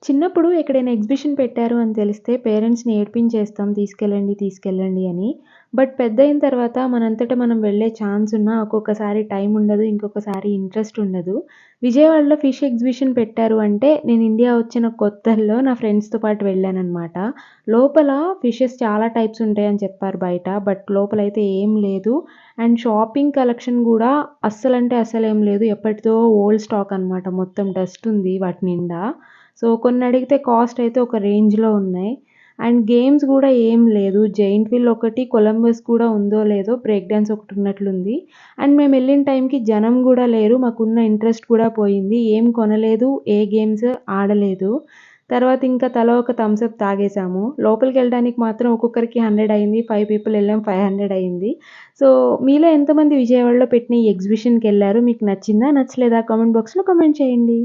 చిన్నప్పుడు ఎక్కడైనా ఎగ్జిబిషన్ పెట్టారు అని తెలిస్తే పేరెంట్స్‌ని ఏడిపించేస్తాం తీసుకెళ్ళండి, తీసుకెళ్ళండి అని. బట్ పెద్దయిన తర్వాత మనంతట మనం వెళ్ళే ఛాన్స్ ఉన్నా ఒక్కొక్కసారి టైం ఉండదు. ఇంకొకసారి ఇంట్రెస్ట్ ఉండదు. విజయవాడలో ఫిష్ ఎగ్జిబిషన్ పెట్టారు అంటే నేను ఇండియా వచ్చిన కొత్తల్లో నా ఫ్రెండ్స్‌తో పాటు వెళ్ళాననమాట. లోపల ఫిషెస్ చాలా టైప్స్ ఉంటాయని చెప్పారు బయట. బట్ లోపలైతే ఏం లేదు. అండ్ షాపింగ్ కలెక్షన్ గూడా అస్సలంటే అస్సలేం లేదు. ఎప్పటిదో ఓల్డ్ స్టాక్ అనమాట. మొత్తం డస్ట్ ఉంది వాటి నిండా. సో, కొన్నడిగితే కాస్ట్ అయితే ఒక రేంజ్‌లో ఉన్నాయి. అండ్ గేమ్స్ గూడా ఏం లేదు. జెయింట్ వీల్ ఒకటి, కొలంబస్ కూడా ఉందో లేదో బ్రేక్ డాన్స్ ఒకటున్నట్లుంది. అండ్ మేమెళ్ళిన టైంకి జనం గూడా లేరు. మాకున్న ఇంట్రెస్ట్ కూడా పోయింది. ఏం కొనలేదు. ఏ గేమ్స్ ఆడలేదు. తర్వాత ఇంకా తలా ఒక థమ్స్ అప్ తాగేసాము. లోపలికెళ్ళడానికి మాత్రం ఒక్కొక్కరికి 100 అయింది. 5 పీపుల్ ఎళ్ళాం. 500 అయింది. సో, మీలో ఎంతమంది విజయవాడలో పెట్టిన ఈ ఎగ్జిబిషన్‌కెళ్లారు? మీకు నచ్చిందా? నచ్చలేదా? కామెంట్ బాక్స్‌లో కామెంట్ చేయండి.